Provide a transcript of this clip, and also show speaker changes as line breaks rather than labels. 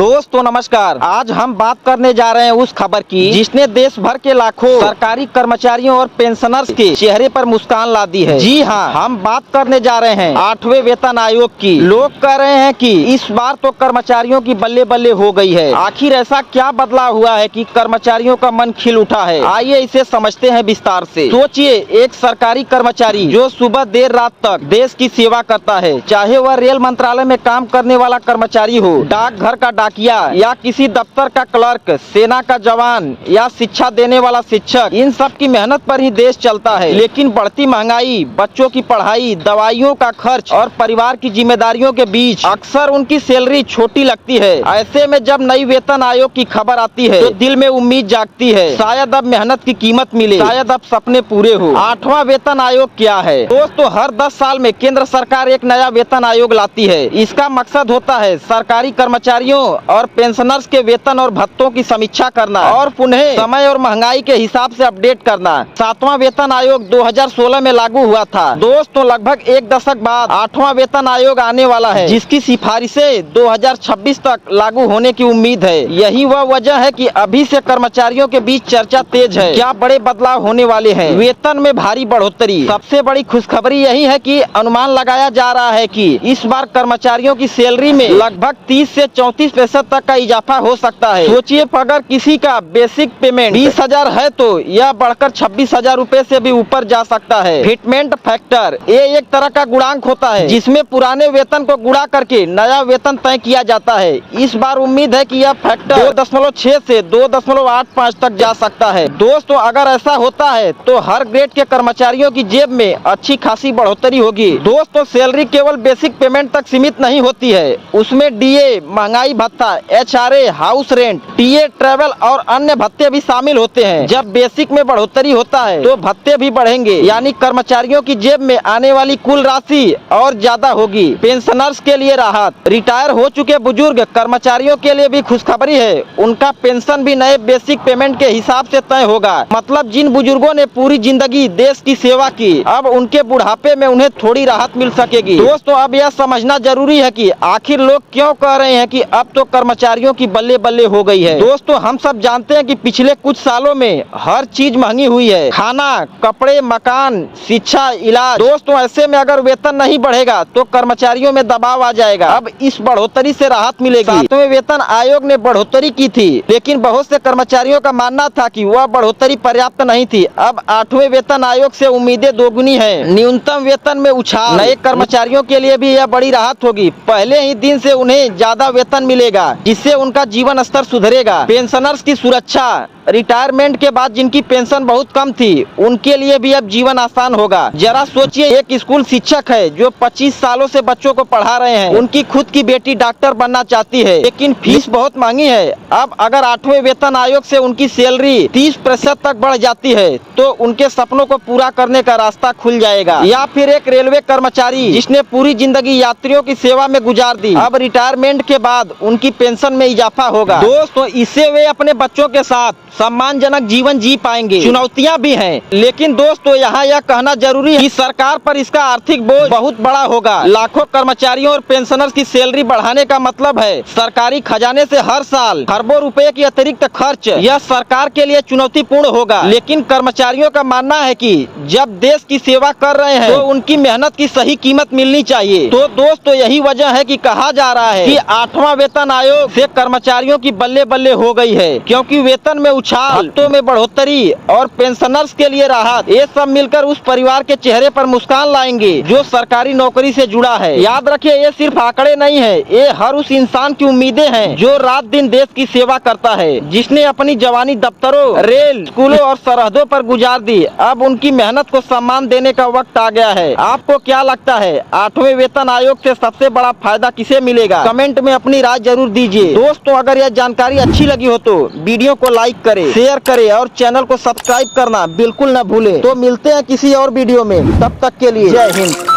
दोस्तों नमस्कार। आज हम बात करने जा रहे हैं उस खबर की जिसने देश भर के लाखों सरकारी कर्मचारियों और पेंशनर्स के चेहरे पर मुस्कान ला दी है। जी हाँ, हम बात करने जा रहे हैं 8वें वेतन आयोग की। लोग कह रहे हैं कि इस बार तो कर्मचारियों की बल्ले बल्ले हो गई है। आखिर ऐसा क्या बदलाव हुआ है कि कर्मचारियों का मन खिल उठा है? आइए इसे समझते हैं विस्तार से। सोचिए, एक सरकारी कर्मचारी जो सुबह देर रात तक देश की सेवा करता है, चाहे वह रेल मंत्रालय में काम करने वाला कर्मचारी हो, डाकघर का डाकिया या किसी दफ्तर का क्लर्क, सेना का जवान या शिक्षा देने वाला शिक्षक, इन सब की मेहनत पर ही देश चलता है। लेकिन बढ़ती महंगाई, बच्चों की पढ़ाई, दवाइयों का खर्च और परिवार की जिम्मेदारियों के बीच अक्सर उनकी सैलरी छोटी लगती है। ऐसे में जब नई वेतन आयोग की खबर आती है तो दिल में उम्मीद जागती है, शायद अब मेहनत की कीमत मिले, शायद अब सपने पूरे हो। 8वां वेतन आयोग क्या है? दोस्तों, हर 10 साल में केंद्र सरकार एक नया वेतन आयोग लाती है। इसका मकसद होता है सरकारी कर्मचारियों और पेंशनर्स के वेतन और भत्तों की समीक्षा करना और उन्हें समय और महंगाई के हिसाब से अपडेट करना। 7वां वेतन आयोग 2016 में लागू हुआ था। दोस्तों, लगभग एक दशक बाद 8वां वेतन आयोग आने वाला है, जिसकी सिफारिशें 2026 तक लागू होने की उम्मीद है। यही वह वजह है कि अभी से कर्मचारियों के बीच चर्चा तेज है। क्या बड़े बदलाव होने वाले हैं? वेतन में भारी बढ़ोतरी। सबसे बड़ी खुशखबरी यही है कि अनुमान लगाया जा रहा है कि इस बार कर्मचारियों की सैलरी में लगभग 30 से 34% तक का इजाफा हो सकता है। सोचिए, अगर किसी का बेसिक पेमेंट 20,000 है तो यह बढ़कर 26,000 रूपए से भी ऊपर जा सकता है। फिटमेंट फैक्टर, ये एक तरह का गुणांक होता है जिसमें पुराने वेतन को गुणा करके नया वेतन तय किया जाता है। इस बार उम्मीद है कि यह फैक्टर 2.6 से 2.85 तक जा सकता है। दोस्तों, अगर ऐसा होता है तो हर ग्रेड के कर्मचारियों की जेब में अच्छी खासी बढ़ोतरी होगी। दोस्तों, सैलरी केवल बेसिक पेमेंट तक सीमित नहीं होती है, उसमें डीए, महंगाई भत्ता, HRA, house rent, TA, travel और अन्य भत्ते भी शामिल होते हैं। जब बेसिक में बढ़ोतरी होता है तो भत्ते भी बढ़ेंगे, यानी कर्मचारियों की जेब में आने वाली कुल राशि और ज्यादा होगी। पेंशनर्स के लिए राहत, रिटायर हो चुके बुजुर्ग कर्मचारियों के लिए भी खुशखबरी है। उनका पेंशन भी नए बेसिक पेमेंट के हिसाब से तय होगा। मतलब जिन बुजुर्गों ने पूरी जिंदगी देश की सेवा की, अब उनके बुढ़ापे में उन्हें थोड़ी राहत मिल सकेगी। दोस्तों, अब यह समझना जरूरी है कि आखिर लोग क्यों कह रहे हैं कि अब तो कर्मचारियों की बल्ले बल्ले हो गई है। दोस्तों, हम सब जानते हैं कि पिछले कुछ सालों में हर चीज महंगी हुई है, खाना, कपड़े, मकान, शिक्षा, इलाज। दोस्तों, ऐसे में अगर वेतन नहीं बढ़ेगा तो कर्मचारियों में दबाव आ जाएगा। अब इस बढ़ोतरी से राहत मिलेगी। 7वें वेतन आयोग ने बढ़ोतरी की थी, लेकिन बहुत से कर्मचारियों का मानना था कि वह बढ़ोतरी पर्याप्त नहीं थी। अब 8वें वेतन आयोग से उम्मीदें दोगुनी है। न्यूनतम वेतन में उछाल, नए कर्मचारियों के लिए भी यह बड़ी राहत होगी। पहले ही दिन से उन्हें ज्यादा वेतन मिलेगा, जिससे उनका जीवन स्तर सुधरेगा। पेंशनर्स की सुरक्षा, रिटायरमेंट के बाद जिनकी पेंशन बहुत कम थी उनके लिए भी अब जीवन आसान होगा। जरा सोचिए, एक स्कूल शिक्षक है जो 25 सालों से बच्चों को पढ़ा रहे हैं। उनकी खुद की बेटी डॉक्टर बनना चाहती है, लेकिन फीस बहुत महंगी है। अब अगर 8वें वेतन आयोग से उनकी सैलरी 30% तक बढ़ जाती है तो उनके सपनों को पूरा करने का रास्ता खुल जाएगा। या फिर एक रेलवे कर्मचारी जिसने पूरी जिंदगी यात्रियों की सेवा में गुजार दी, अब रिटायरमेंट के बाद उनकी पेंशन में इजाफा होगा। दोस्तों, इससे वे अपने बच्चों के साथ सम्मानजनक जीवन जी पाएंगे। चुनौतियां भी हैं, लेकिन दोस्तों यहाँ यह कहना जरूरी है कि सरकार पर इसका आर्थिक बोझ बहुत बड़ा होगा। लाखों कर्मचारियों और पेंशनर्स की सैलरी बढ़ाने का मतलब है सरकारी खजाने से हर साल खरबों रुपए की अतिरिक्त खर्च। यह सरकार के लिए चुनौतीपूर्ण होगा, लेकिन कर्मचारियों का मानना है कि जब देश की सेवा कर रहे हैं तो उनकी मेहनत की सही कीमत मिलनी चाहिए। तो दोस्तों, यही वजह है कि कहा जा रहा है कि 8वां वेतन आयोग से कर्मचारियों की बल्ले बल्ले हो गई है, क्योंकि वेतन में भत्तों में बढ़ोतरी और पेंशनर्स के लिए राहत, ये सब मिलकर उस परिवार के चेहरे पर मुस्कान लाएंगे जो सरकारी नौकरी से जुड़ा है। याद रखिए, ये सिर्फ आंकड़े नहीं है, ये हर उस इंसान की उम्मीदें हैं जो रात दिन देश की सेवा करता है, जिसने अपनी जवानी दफ्तरों, रेल, स्कूलों और सरहदों पर गुजार दी। अब उनकी मेहनत को सम्मान देने का वक्त आ गया है। आपको क्या लगता है, 8वें वेतन आयोग से सबसे बड़ा फायदा किसे मिलेगा? कमेंट में अपनी राय जरूर दीजिए। दोस्तों, अगर यह जानकारी अच्छी लगी हो तो वीडियो को लाइक करें, शेयर करें और चैनल को सब्सक्राइब करना बिल्कुल न भूलें। तो मिलते हैं किसी और वीडियो में, तब तक के लिए जय हिंद।